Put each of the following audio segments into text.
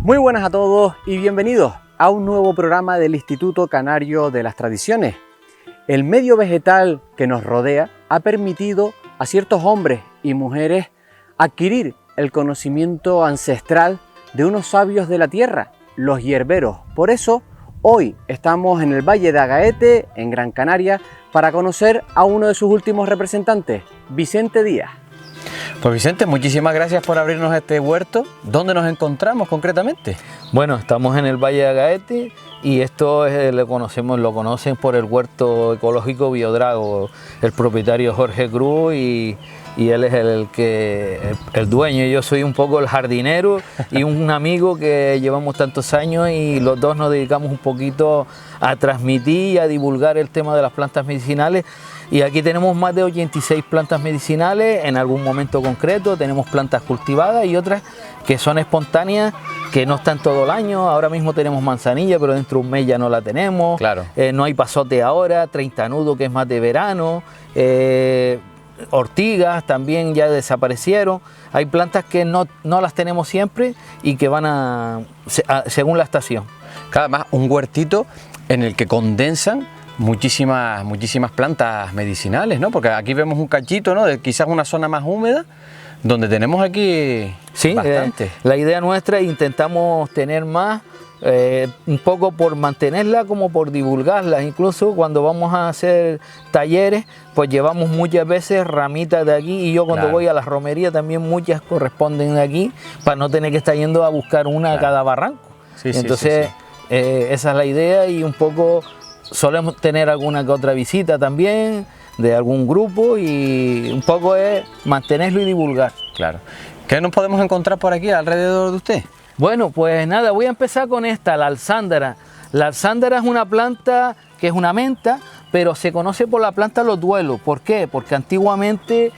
Muy buenas a todos y bienvenidos a un nuevo programa del Instituto Canario de las Tradiciones. El medio vegetal que nos rodea ha permitido a ciertos hombres y mujeres adquirir el conocimiento ancestral de unos sabios de la tierra, los hierberos. Por eso, hoy estamos en el Valle de Agaete, en Gran Canaria, para conocer a uno de sus últimos representantes, Vicente Díaz. Pues Vicente, muchísimas gracias por abrirnos este huerto. ¿Dónde nos encontramos concretamente? Bueno, estamos en el Valle de Agaete y esto lo conocen por el huerto ecológico Biodrago, el propietario Jorge Cruz y él es el dueño. Yo soy un poco el jardinero y un amigo que llevamos tantos años y los dos nos dedicamos un poquito a transmitir y a divulgar el tema de las plantas medicinales. Y aquí tenemos más de 86 plantas medicinales en algún momento concreto, tenemos plantas cultivadas y otras que son espontáneas, que no están todo el año. Ahora mismo tenemos manzanilla, pero dentro de un mes ya no la tenemos. Claro. No hay pasote ahora, 30 nudos, que es más de verano. Ortigas también ya desaparecieron. Hay plantas que no las tenemos siempre y que van según la estación. Además, un huertito en el que condensan muchísimas plantas medicinales, ¿no? Porque aquí vemos un cachito, ¿no? De quizás una zona más húmeda, donde tenemos aquí bastante. La idea nuestra, intentamos tener más, un poco por mantenerla como por divulgarla. Incluso cuando vamos a hacer talleres, pues llevamos muchas veces ramitas de aquí, y yo cuando voy a la romería también muchas corresponden de aquí, para no tener que estar yendo a buscar una a cada barranco. Entonces, esa es la idea, y un poco solemos tener alguna que otra visita también de algún grupo, y un poco es mantenerlo y divulgar. Claro. ¿Qué nos podemos encontrar por aquí alrededor de usted? Bueno, pues nada, voy a empezar con esta, la alsándara. La alsándara es una planta que es una menta, pero se conoce por la planta de los duelos. ¿Por qué? Porque antiguamente,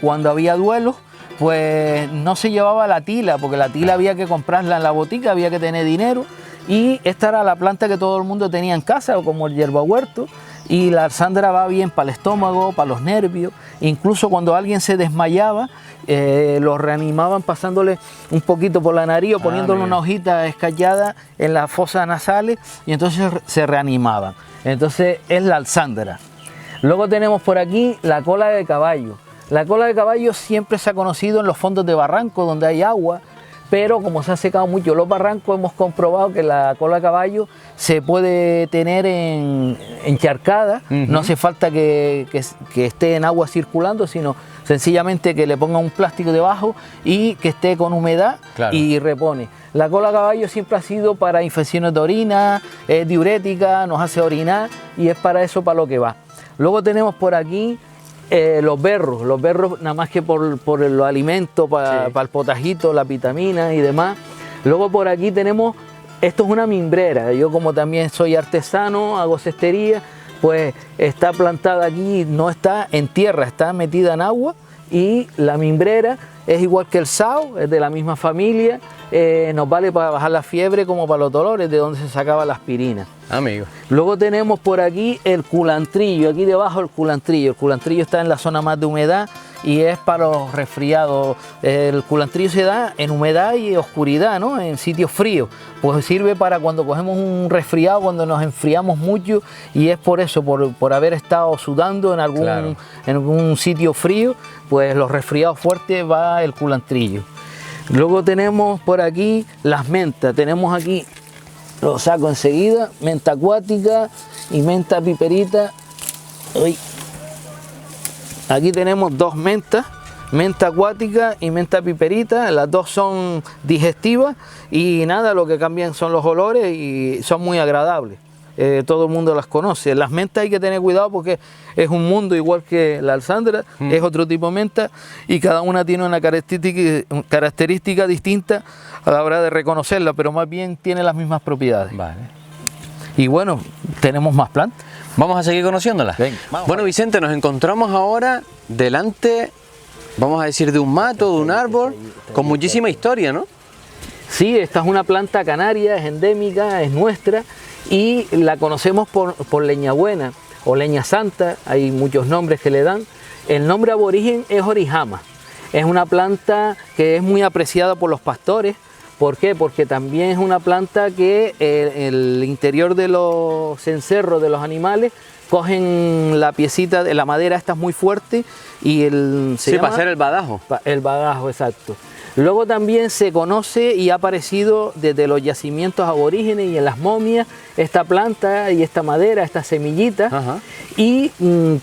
cuando había duelos, pues no se llevaba la tila, porque la tila había que comprarla en la botica, había que tener dinero. Y esta era la planta que todo el mundo tenía en casa, o como el hierbahuerto, y la alsándara va bien para el estómago, para los nervios. Incluso cuando alguien se desmayaba, lo reanimaban pasándole un poquito por la nariz o poniéndole una hojita escayada en las fosas nasales, y entonces se reanimaban. Entonces es la alsándara. Luego tenemos por aquí la cola de caballo. La cola de caballo siempre se ha conocido en los fondos de barranco donde hay agua, pero como se ha secado mucho los barrancos, hemos comprobado que la cola de caballo se puede tener encharcada. No hace falta que esté en agua circulando, sino sencillamente que le ponga un plástico debajo y que esté con humedad y repone. La cola de caballo siempre ha sido para infecciones de orina, es diurética, nos hace orinar, y es para eso para lo que va. Luego tenemos por aquí los berros nada más que por los alimentos, para el potajito, la vitamina y demás. Luego por aquí tenemos, esto es una mimbrera. Yo, como también soy artesano, hago cestería, pues está plantada aquí, no está en tierra, está metida en agua, y la mimbrera es igual que el sao, es de la misma familia. Nos vale para bajar la fiebre como para los dolores, de donde se sacaba la aspirina. Amigo. Luego tenemos por aquí el culantrillo, aquí debajo el culantrillo. El culantrillo está en la zona más de humedad y es para los resfriados. El culantrillo se da en humedad y oscuridad, ¿no? En sitios fríos. Pues sirve para cuando cogemos un resfriado, cuando nos enfriamos mucho, y es por eso, por haber estado sudando en algún sitio frío, pues los resfriados fuertes va el culantrillo. Luego tenemos por aquí las mentas. Tenemos aquí, lo saco enseguida, menta acuática y menta piperita. Uy. Aquí tenemos dos mentas, menta acuática y menta piperita. Las dos son digestivas y nada, lo que cambian son los olores y son muy agradables. Todo el mundo las conoce. Las mentas hay que tener cuidado porque es un mundo igual que la alsándara, es otro tipo de menta, y cada una tiene una característica distinta a la hora de reconocerla, pero más bien tiene las mismas propiedades. Vale. Y bueno, tenemos más plantas. Vamos a seguir conociéndolas. Bueno, Vicente, nos encontramos ahora delante, vamos a decir, de un mato, de un árbol, con muchísima historia, ¿no? Sí, esta es una planta canaria, es endémica, es nuestra, y la conocemos por leña buena o leña santa, hay muchos nombres que le dan. El nombre aborigen es orijama. Es una planta que es muy apreciada por los pastores ¿Por qué? Porque también es una planta que el interior de los cencerros de los animales cogen la piecita de la madera, esta es muy fuerte y para hacer el badajo. El badajo, exacto. Luego también se conoce y ha aparecido desde los yacimientos aborígenes y en las momias esta planta y esta madera, esta semillita. Ajá. Y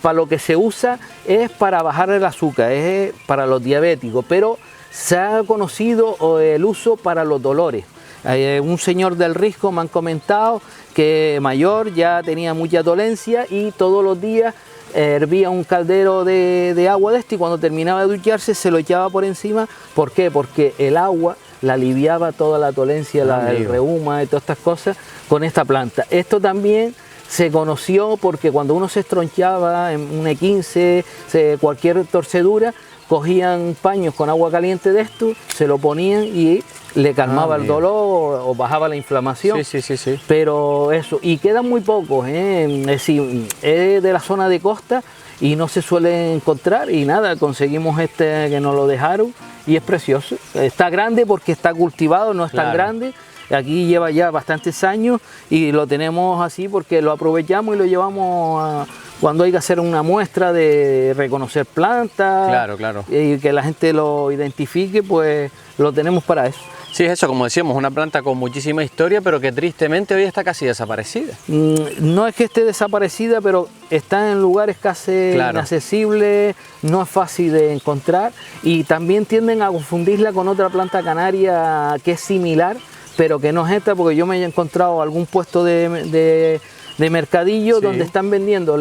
para lo que se usa es para bajar el azúcar, es para los diabéticos, pero se ha conocido el uso para los dolores. Un señor del Risco me han comentado que mayor ya tenía mucha dolencia y todos los días hervía un caldero de agua de este y cuando terminaba de ducharse se lo echaba por encima. ¿Por qué? Porque el agua la aliviaba toda la dolencia, el reuma y todas estas cosas con esta planta. Esto también se conoció porque cuando uno se estronchaba en un E15, cualquier torcedura, cogían paños con agua caliente de esto, se lo ponían y le calmaba el dolor o bajaba la inflamación. Sí. Pero eso, y quedan muy pocos, es decir, es de la zona de costa y no se suele encontrar y nada, conseguimos este que nos lo dejaron y es precioso. Está grande porque está cultivado, no es tan grande. Aquí lleva ya bastantes años y lo tenemos así porque lo aprovechamos y lo llevamos cuando hay que hacer una muestra de reconocer plantas. Claro. Y que la gente lo identifique, pues lo tenemos para eso. Sí, es eso, como decíamos, una planta con muchísima historia, pero que tristemente hoy está casi desaparecida. No es que esté desaparecida, pero está en lugares casi inaccesibles, no es fácil de encontrar y también tienden a confundirla con otra planta canaria que es similar, pero que no es esta, porque yo me he encontrado algún puesto de mercadillo donde están vendiendo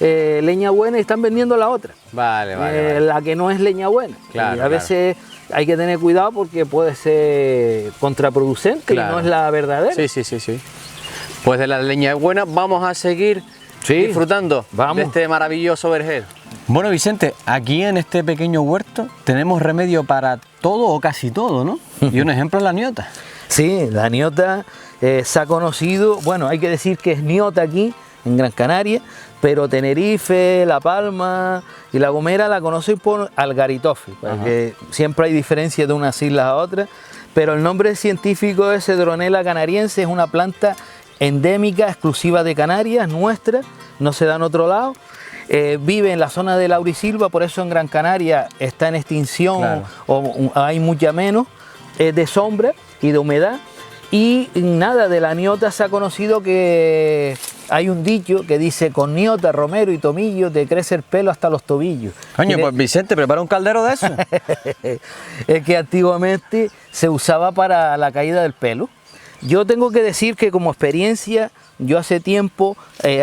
leña buena y están vendiendo la otra. Vale. La que no es leña buena. Claro, y a veces hay que tener cuidado porque puede ser contraproducente y no es la verdadera. Sí. Pues de la leña buena vamos a seguir disfrutando de este maravilloso vergel. Bueno, Vicente, aquí en este pequeño huerto tenemos remedio para todo o casi todo, ¿no? Y un ejemplo es la niota. Sí, la niota se ha conocido, bueno, hay que decir que es niota aquí, en Gran Canaria, pero Tenerife, La Palma y La Gomera la conocen por algaritofe, porque siempre hay diferencia de unas islas a otras, pero el nombre científico es Cedronella canariense, es una planta endémica, exclusiva de Canarias, nuestra, no se da en otro lado. Vive en la zona de laurisilva, por eso en Gran Canaria está en extinción o hay mucha menos, de sombra y de humedad. Y nada, de la niota se ha conocido que hay un dicho que dice: con niota, romero y tomillo te crece el pelo hasta los tobillos. Coño, pues Vicente, prepara un caldero de eso. Es que antiguamente se usaba para la caída del pelo. Yo tengo que decir que como experiencia, yo hace tiempo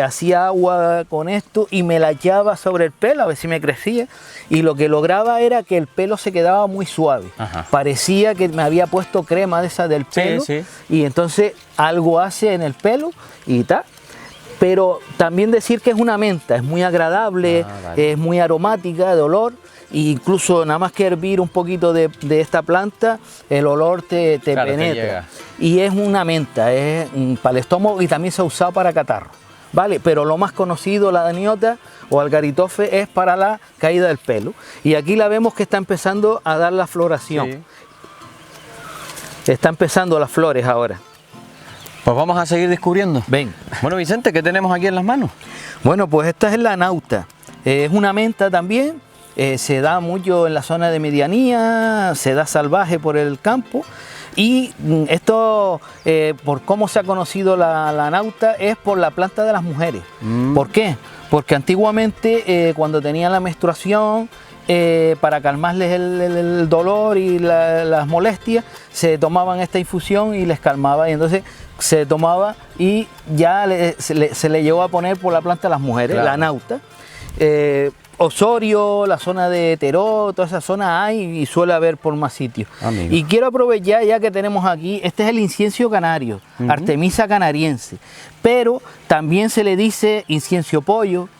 hacía agua con esto y me la echaba sobre el pelo a ver si me crecía, y lo que lograba era que el pelo se quedaba muy suave. Parecía que me había puesto crema de esa del pelo, y entonces algo hace en el pelo y tal. Pero también decir que es una menta, es muy agradable, es muy aromática de olor. E incluso nada más que hervir un poquito de esta planta, el olor te penetra. Y es una menta, es para el estómago y también se ha usado para catarro. ¿Vale? Pero lo más conocido, la niota o algaritofe, es para la caída del pelo. Y aquí la vemos que está empezando a dar la floración. Está empezando las flores ahora. Pues vamos a seguir descubriendo. Ven. Bueno, Vicente, ¿qué tenemos aquí en las manos? Bueno, pues esta es la nauta. Es una menta también. Se da mucho en la zona de medianía, se da salvaje por el campo y esto, por cómo se ha conocido la nauta, es por la planta de las mujeres. ¿Por qué? Porque antiguamente cuando tenían la menstruación, para calmarles el dolor y las molestias, se tomaban esta infusión y les calmaba, y entonces se tomaba y ya se le llegó a poner por la planta de las mujeres, la nauta. Osorio, la zona de Teró, toda esa zona hay y suele haber por más sitios. Y quiero aprovechar ya que tenemos aquí, este es el incienso canario, Artemisa canariense, pero también se le dice incienso pollo,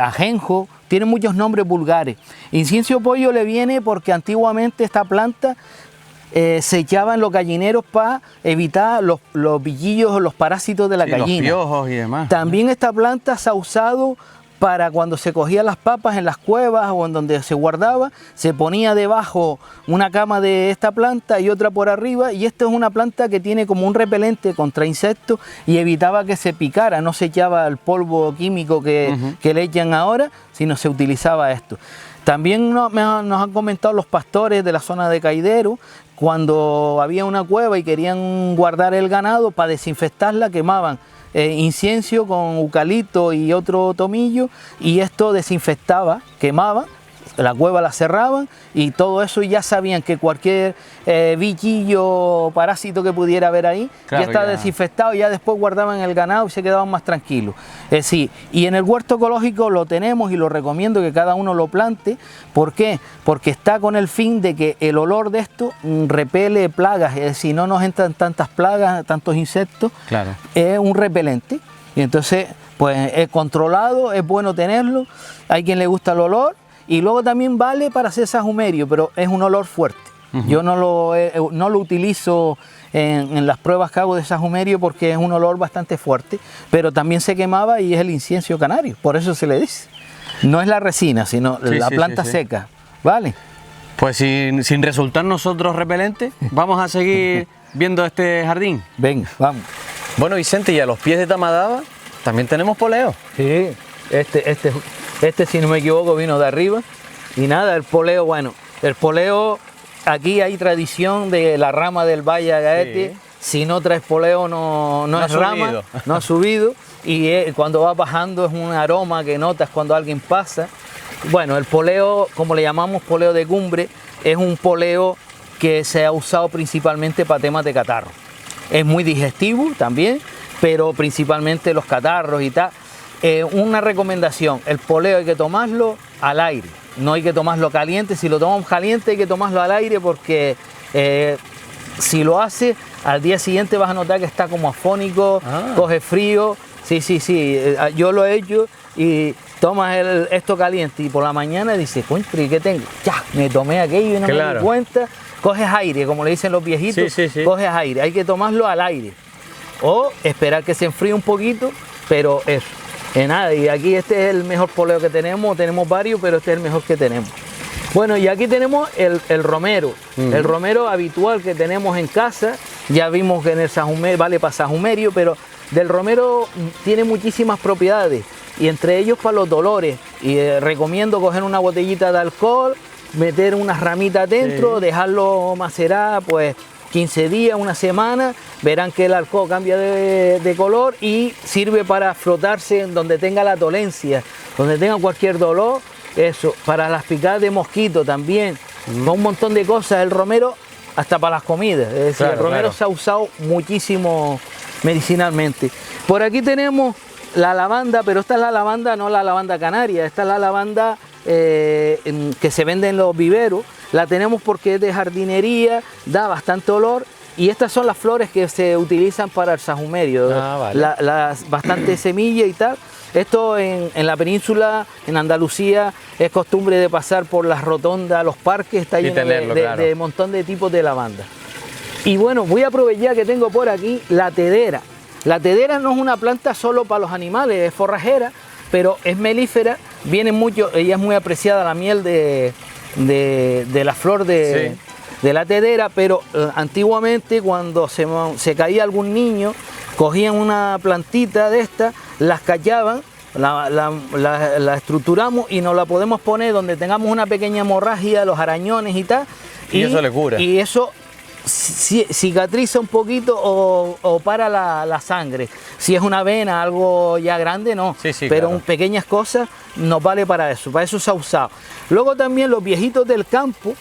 ajenjo, tiene muchos nombres vulgares. Incienso pollo le viene porque antiguamente esta planta se echaba en los gallineros para evitar los villillos o los parásitos de la gallina. Los piojos y demás. También esta planta se ha usado para cuando se cogían las papas en las cuevas o en donde se guardaba, se ponía debajo una cama de esta planta y otra por arriba, y esto es una planta que tiene como un repelente contra insectos y evitaba que se picara, no se echaba el polvo químico que le echan ahora, sino se utilizaba esto. También nos han comentado los pastores de la zona de Caidero, cuando había una cueva y querían guardar el ganado, para desinfectarla quemaban incienso con eucalipto y otro tomillo, y esto desinfectaba, quemaba, la cueva la cerraban y todo eso, ya sabían que cualquier bichillo o parásito que pudiera haber ahí, claro, ya estaba desinfectado, y ya después guardaban el ganado y se quedaban más tranquilos. Sí, y en el huerto ecológico lo tenemos y lo recomiendo que cada uno lo plante. ¿Por qué? Porque está con el fin de que el olor de esto repele plagas, es decir, no nos entran tantas plagas, tantos insectos, claro. Es un repelente, y entonces pues es controlado, es bueno tenerlo, hay quien le gusta el olor. Y luego también vale para hacer sahumerio, pero es un olor fuerte. Yo no lo utilizo en las pruebas que hago de sahumerio porque es un olor bastante fuerte, pero también se quemaba y es el incienso canario, por eso se le dice. No es la resina, sino la planta seca, ¿vale? Pues sin resultar nosotros repelentes, vamos a seguir viendo este jardín. Venga, vamos. Bueno, Vicente, y a los pies de Tamadaba también tenemos poleo. Sí, este, si no me equivoco, vino de arriba. Y nada, el poleo, bueno, el poleo, aquí hay tradición de la rama del Valle Agaete. Sí. Si no traes poleo no es rama, no ha subido. Y cuando va bajando es un aroma que notas cuando alguien pasa. Bueno, el poleo, como le llamamos poleo de cumbre, es un poleo que se ha usado principalmente para temas de catarro. Es muy digestivo también, pero principalmente los catarros y tal. Una recomendación, el poleo hay que tomarlo al aire, no hay que tomarlo caliente. Si lo tomamos caliente hay que tomarlo al aire, porque si lo hace al día siguiente vas a notar que está como afónico, coge frío. Sí, yo lo he hecho, y tomas esto caliente y por la mañana dices, coño, ¿y qué tengo? Ya, me tomé aquello y no me di cuenta. Coges aire, como le dicen los viejitos, coges aire, hay que tomarlo al aire o esperar que se enfríe un poquito, pero eso. Nada, y aquí este es el mejor poleo que tenemos varios, pero este es el mejor que tenemos. Bueno, y aquí tenemos el romero, el romero habitual que tenemos en casa. Ya vimos que en el sahumerio vale para sahumerio, pero del romero tiene muchísimas propiedades, y entre ellos para los dolores. Y recomiendo coger una botellita de alcohol, meter unas ramitas dentro, dejarlo macerar pues 15 días, una semana, verán que el alcohol cambia de color y sirve para frotarse en donde tenga la dolencia, donde tenga cualquier dolor, eso, para las picadas de mosquito también, un montón de cosas. El romero hasta para las comidas, es decir, el romero se ha usado muchísimo medicinalmente. Por aquí tenemos la lavanda, pero esta es la lavanda, no la lavanda canaria, esta es la lavanda que se vende en los viveros. La tenemos porque es de jardinería, da bastante olor, y estas son las flores que se utilizan para el sahumerio, bastante semilla y tal. Esto en la península, en Andalucía, es costumbre de pasar por las rotondas, los parques, está lleno de montón de tipos de lavanda. Y bueno, voy a aprovechar que tengo por aquí la tedera. La tedera no es una planta solo para los animales, es forrajera, pero es melífera, viene mucho, ella es muy apreciada, la miel de la flor de la tedera, pero antiguamente cuando se caía algún niño, cogían una plantita de esta, las callaban, la estructuramos y nos la podemos poner donde tengamos una pequeña hemorragia, los arañones y tal. Y eso le cura. Y eso cicatriza un poquito o para la sangre. Si es una vena, algo ya grande, no. Pero claro, pequeñas cosas nos vale para eso se ha usado. Luego también los viejitos del campo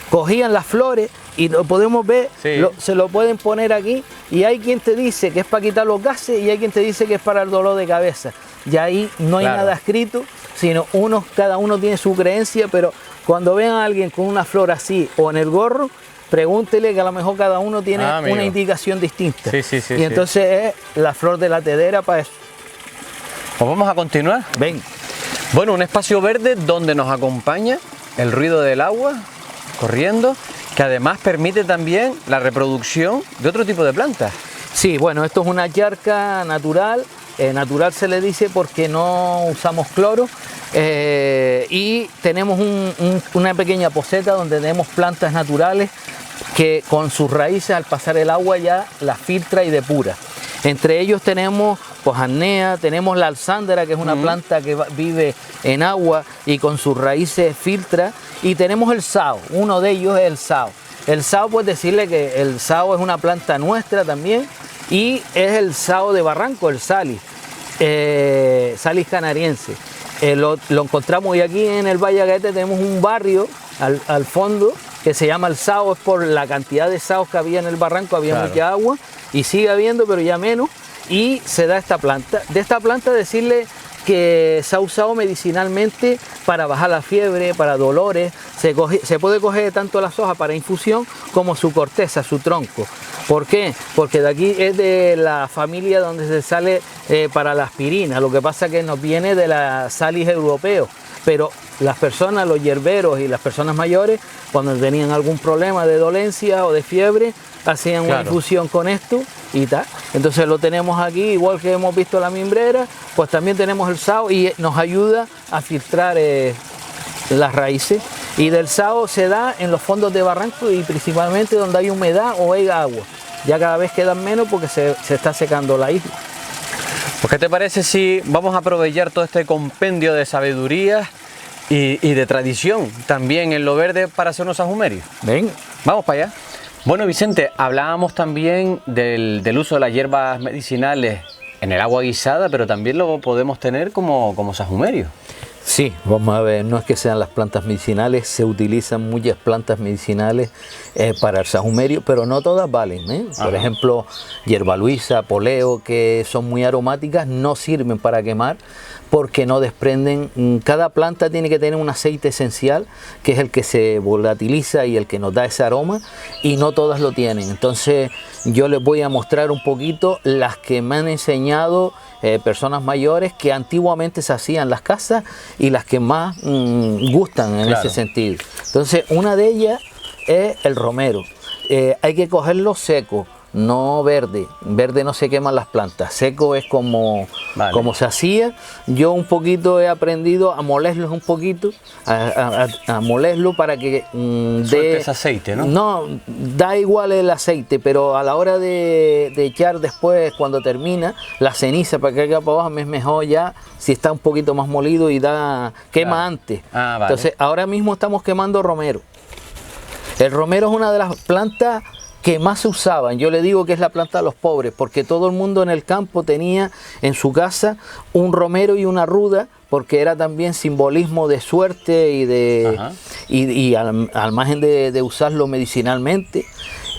cogían las flores y lo podemos ver, se lo pueden poner aquí, y hay quien te dice que es para quitar los gases y hay quien te dice que es para el dolor de cabeza. Y ahí no hay nada escrito, sino cada uno tiene su creencia, pero cuando vean a alguien con una flor así o en el gorro, pregúntele, que a lo mejor cada uno tiene una indicación distinta. Y entonces es la flor de la tedera para eso. Pues vamos a continuar. Ven. Bueno, un espacio verde donde nos acompaña el ruido del agua corriendo, que además permite también la reproducción de otro tipo de plantas. Sí, bueno, esto es una charca natural natural se le dice porque no usamos cloro, y tenemos una pequeña poceta donde tenemos plantas naturales que con sus raíces al pasar el agua ya las filtra y depura. Entre ellos tenemos pues arnea, tenemos la alsándera, que es una planta que vive en agua y con sus raíces filtra, y tenemos el sao, uno de ellos es el sao. El sao, pues decirle que el sao es una planta nuestra también, y es el sao de Barranco, el Salis, Salis canariense. Lo encontramos hoy aquí en el Valle Agaete, tenemos un barrio al fondo que se llama el sao, es por la cantidad de saos que había en el barranco, había mucha agua, y sigue habiendo, pero ya menos, y se da esta planta. De esta planta decirle que se ha usado medicinalmente para bajar la fiebre, para dolores, se puede coger tanto las hojas para infusión como su corteza, su tronco. ¿Por qué? Porque de aquí es de la familia donde se sale para la aspirina, lo que pasa que nos viene de la Salis europeo, pero las personas, los hierberos y las personas mayores, cuando tenían algún problema de dolencia o de fiebre, hacían una infusión con esto y tal. Entonces lo tenemos aquí, igual que hemos visto la mimbrera, pues también tenemos el sao y nos ayuda a filtrar las raíces. Y del sao se da en los fondos de barranco y principalmente donde hay humedad o hay agua. Ya cada vez quedan menos porque se está secando la isla. Pues, ¿qué te parece si vamos a aprovechar todo este compendio de sabiduría y de tradición también en lo verde para hacer unos sahumerios? Ven. Vamos para allá. Bueno, Vicente, hablábamos también del uso de las hierbas medicinales en el agua guisada, pero también lo podemos tener como sahumerio. Sí, vamos a ver, no es que sean las plantas medicinales, se utilizan muchas plantas medicinales para el sahumerio, pero no todas valen, ¿eh? Por ejemplo, hierba luisa, poleo, que son muy aromáticas, no sirven para quemar porque no desprenden. Cada planta tiene que tener un aceite esencial, que es el que se volatiliza y el que nos da ese aroma, y no todas lo tienen. Entonces yo les voy a mostrar un poquito las que me han enseñado personas mayores que antiguamente se hacían en las casas y las que más gustan en ese sentido. Entonces una de ellas es el romero. Hay que cogerlo seco, no verde. Verde no se queman las plantas, seco es como se hacía. Yo un poquito he aprendido a molerlos un poquito, a molerlo para que dé ese aceite, ¿no? No, da igual el aceite, pero a la hora de echar después, cuando termina, la ceniza para que caiga para abajo, es mejor ya si está un poquito más molido y quema antes. Entonces ahora mismo estamos quemando romero. El romero es una de las plantas que más se usaban. Yo le digo que es la planta de los pobres, porque todo el mundo en el campo tenía en su casa un romero y una ruda, porque era también simbolismo de suerte y al margen de usarlo medicinalmente.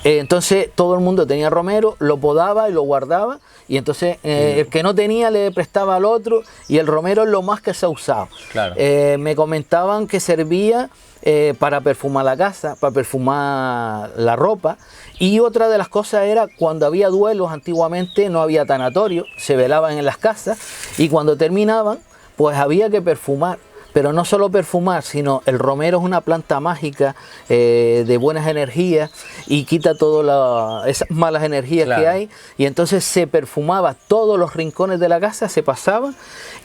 Entonces todo el mundo tenía romero, lo podaba y lo guardaba, y entonces el que no tenía le prestaba al otro, y el romero es lo más que se ha usado. Me comentaban que servía para perfumar la casa, para perfumar la ropa, y otra de las cosas era cuando había duelos antiguamente no había tanatorio, se velaban en las casas y cuando terminaban pues había que perfumar. Pero no solo perfumar, sino el romero es una planta mágica de buenas energías y quita todas esas malas energías que hay. Y entonces se perfumaba todos los rincones de la casa, se pasaba,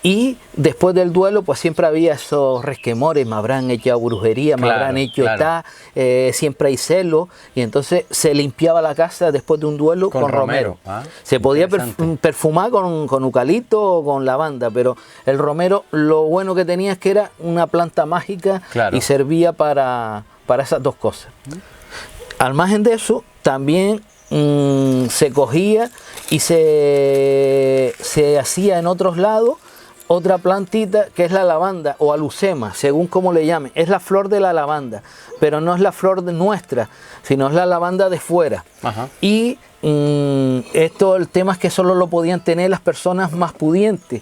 y después del duelo pues siempre había esos resquemores, me habrán hecho brujería, me habrán hecho siempre hay celos, y entonces se limpiaba la casa después de un duelo con romero. Se podía perfumar con eucalipto o con lavanda, pero el romero lo bueno que tenía es que era una planta mágica y servía para esas dos cosas. Al margen de eso, también se cogía y se hacía en otros lados otra plantita que es la lavanda o alucema, según como le llamen. Es la flor de la lavanda, pero no es la flor nuestra, sino es la lavanda de fuera. Y el tema es que solo lo podían tener las personas más pudientes.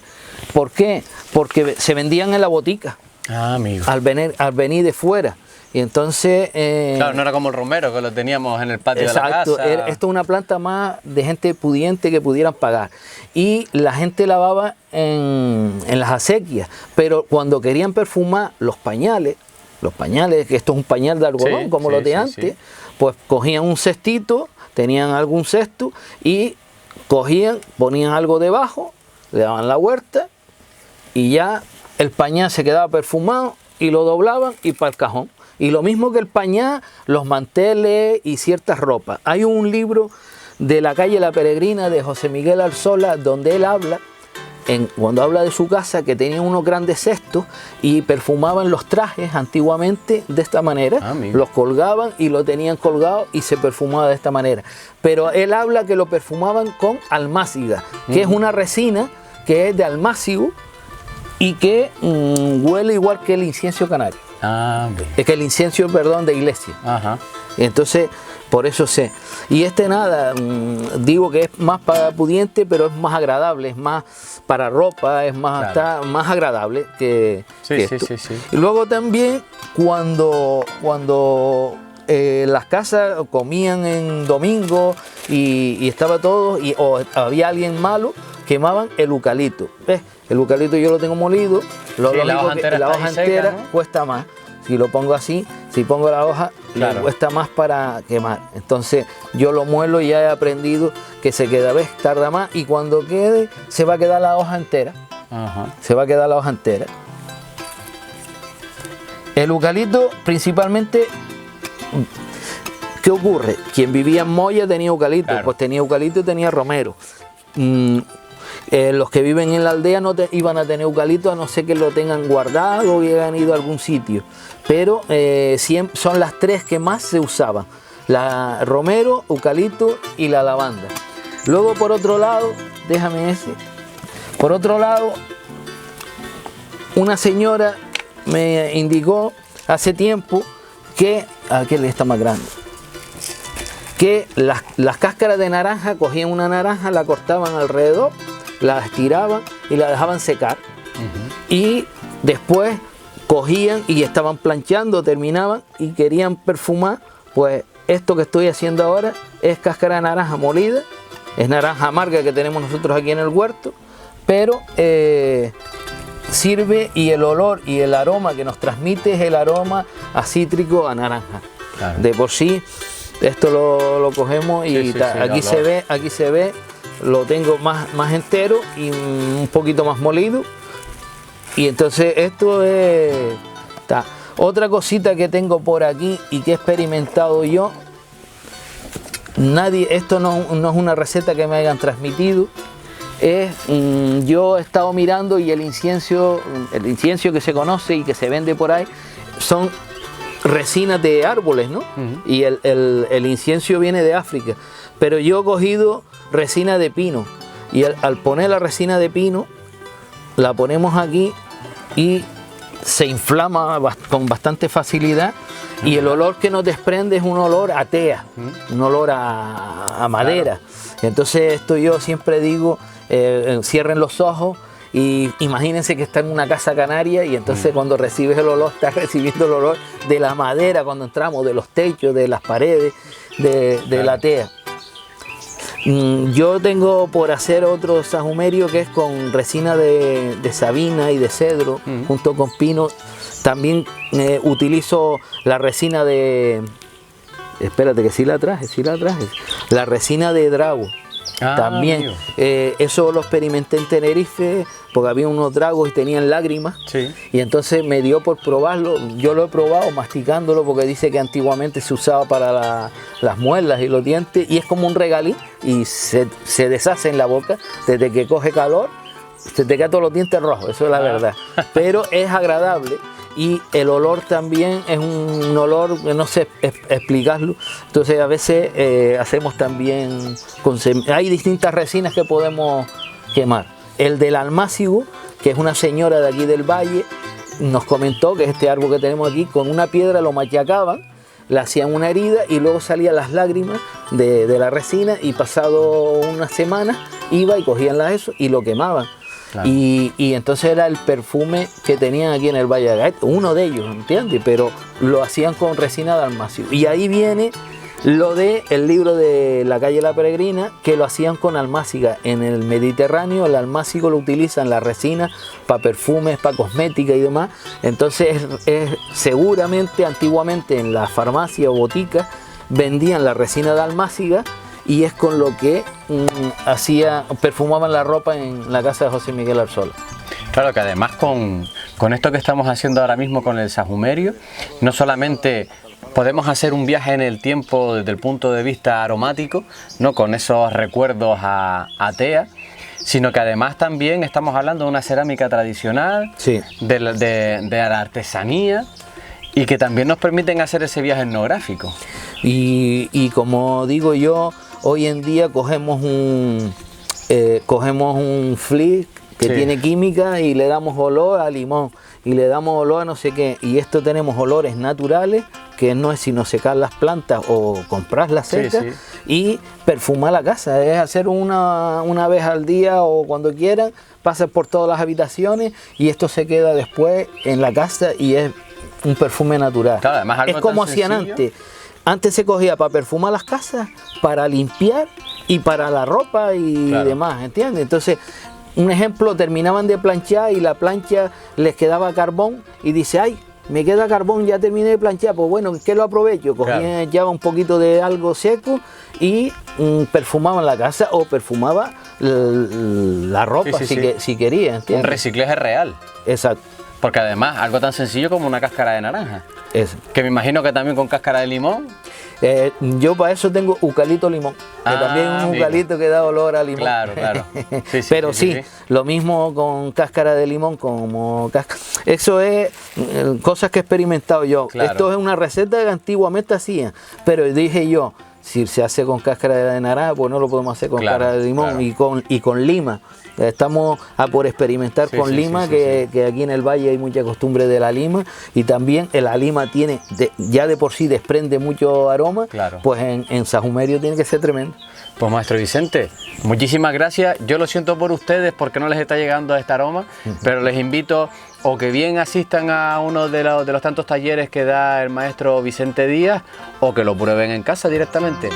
¿Por qué? Porque se vendían en la botica al venir de fuera. Y entonces... claro, no era como el romero que lo teníamos en el patio de la casa. Esto es una planta más de gente pudiente que pudieran pagar. Y la gente lavaba en las acequias, pero cuando querían perfumar los pañales, que esto es un pañal de algodón como los de antes, pues cogían un cestito, tenían algún cesto y cogían, ponían algo debajo, le daban la huerta y ya el pañal se quedaba perfumado y lo doblaban y para el cajón. Y lo mismo que el pañal, los manteles y ciertas ropas. Hay un libro de La calle La Peregrina de José Miguel Arzola donde él habla, cuando habla de su casa, que tenía unos grandes cestos y perfumaban los trajes antiguamente de esta manera. Los colgaban y lo tenían colgado y se perfumaba de esta manera. Pero él habla que lo perfumaban con almáciga, que es una resina que es de almácigo y que huele igual que el incienso canario. Es que el incienso, perdón, de iglesia. Ajá. Entonces, por eso sé. Y nada, digo que es más para pudiente, pero es más agradable, es más para ropa, es más, claro, está más agradable que esto. Sí. Y luego también cuando las casas comían en domingo y estaba todo, o había alguien malo, quemaban el eucalipto. ¿Ves? El eucalipto yo lo tengo molido, la hoja entera seca, ¿no? Cuesta más. Si lo pongo así, si pongo la hoja, claro, le cuesta más para quemar. Entonces yo lo muelo y ya he aprendido que se queda, ¿ves? Tarda más y cuando quede se va a quedar la hoja entera. Ajá. Se va a quedar la hoja entera. El eucalipto principalmente, ¿qué ocurre? Quien vivía en Moya tenía eucalipto, claro, pues tenía eucalipto y tenía romero. Los que viven en la aldea no iban a tener eucalipto a no ser que lo tengan guardado o hayan ido a algún sitio. Pero siempre son las tres que más se usaban: la romero, eucalipto y la lavanda. Luego por otro lado, por otro lado, una señora me indicó hace tiempo que, aquel está más grande, que las cáscaras de naranja, cogían una naranja, la cortaban alrededor, la estiraban y la dejaban secar. Y después cogían y estaban planchando, terminaban y querían perfumar. Pues esto que estoy haciendo ahora es cáscara de naranja molida, es naranja amarga que tenemos nosotros aquí en el huerto, pero sirve, y el olor y el aroma que nos transmite es el aroma a cítrico, a naranja. Claro. De por sí esto lo cogemos y aquí se ve, lo tengo más entero y un poquito más molido. Y entonces esto es... Otra cosita que tengo por aquí y que he experimentado yo, esto no es una receta que me hayan transmitido, yo he estado mirando y el incienso que se conoce y que se vende por ahí son resinas de árboles, ¿no? Y el incienso viene de África, pero yo he cogido resina de pino y al poner la resina de pino la ponemos aquí y se inflama con bastante facilidad, y el olor que nos desprende es un olor a tea, un olor a madera. Claro. Entonces esto yo siempre digo, cierren los ojos y imagínense que está en una casa canaria, y entonces cuando recibes el olor, estás recibiendo el olor de la madera cuando entramos, de los techos, de las paredes, de claro, la tea. Yo tengo por hacer otro sahumerio que es con resina de sabina y de cedro, junto con pino. También utilizo la resina de... Espérate que sí la traje. La resina de drago. También, eso lo experimenté en Tenerife, porque había unos dragos y tenían lágrimas, y entonces me dio por probarlo. Yo lo he probado masticándolo, porque dice que antiguamente se usaba para las muelas y los dientes, y es como un regalí y se deshace en la boca. Desde que coge calor se te quedan todos los dientes rojos, eso es la verdad, pero es agradable. Y el olor también es un olor que no sé explicarlo. Entonces a veces hacemos también, hay distintas resinas que podemos quemar. El del almácigo, que es una señora de aquí del valle, nos comentó que este árbol que tenemos aquí, con una piedra lo machacaban, le hacían una herida y luego salían las lágrimas de la resina, y pasado unas semanas iba y cogían eso y lo quemaban. Claro. Y entonces era el perfume que tenían aquí en el Valle de Gaeta, uno de ellos, ¿entiendes? Pero lo hacían con resina de almácigo. Y ahí viene lo del libro de La calle La Peregrina, que lo hacían con almáciga. En el Mediterráneo el almácigo lo utilizan, la resina, para perfumes, para cosmética y demás. Entonces seguramente antiguamente en la farmacia o botica vendían la resina de almáciga, y es con lo que perfumaban la ropa en la casa de José Miguel Arzola. Claro que además con esto que estamos haciendo ahora mismo con el sahumerio, no solamente podemos hacer un viaje en el tiempo desde el punto de vista aromático, ¿no? Con esos recuerdos a tea, sino que además también estamos hablando de una cerámica tradicional, Sí. de la artesanía, y que también nos permiten hacer ese viaje etnográfico. Y como digo yo, hoy en día cogemos un flick que Sí. tiene química y le damos olor a limón y le damos olor a no sé qué, y esto tenemos olores naturales que no es sino secar las plantas o comprarlas secas, sí. y perfumar la casa, es hacer una vez al día o cuando quieran, pasas por todas las habitaciones y esto se queda después en la casa y es un perfume natural. Claro, además algo es como tan hacían sencillo. antes. Antes se cogía para perfumar las casas, para limpiar y para la ropa y Claro. demás, ¿entiendes? Entonces, un ejemplo, terminaban de planchar y la plancha les quedaba carbón y dice, ay, me queda carbón, ya terminé de planchar, pues bueno, ¿qué lo aprovecho? Cogían, Claro. echaba un poquito de algo seco y perfumaban la casa o perfumaba la ropa Sí, sí. si quería, Un ¿entiendes? reciclaje real, Exacto, porque además algo tan sencillo como una cáscara de naranja, eso. que me imagino que también con cáscara de limón. Yo para eso tengo eucalipto limón, que Ah, también es un mira. eucalipto que da olor a limón. Claro, claro. Sí, sí, Pero sí, sí, sí. lo mismo con cáscara de limón, como cáscara. Eso es cosas que he experimentado yo. Claro. Esto es una receta que antiguamente hacían, pero dije yo, si se hace con cáscara de naranja, pues no lo podemos hacer con Claro, cáscara de limón, claro. y con lima. Estamos a por experimentar Sí, con sí, lima, sí, sí, que aquí en el valle hay mucha costumbre de la lima, y también la lima tiene, ya de por sí desprende mucho aroma, Claro. pues en sahumerio tiene que ser tremendo. Pues maestro Vicente, muchísimas gracias. Yo lo siento por ustedes porque no les está llegando este aroma, pero les invito o que bien asistan a uno de los tantos talleres que da el maestro Vicente Díaz o que lo prueben en casa directamente.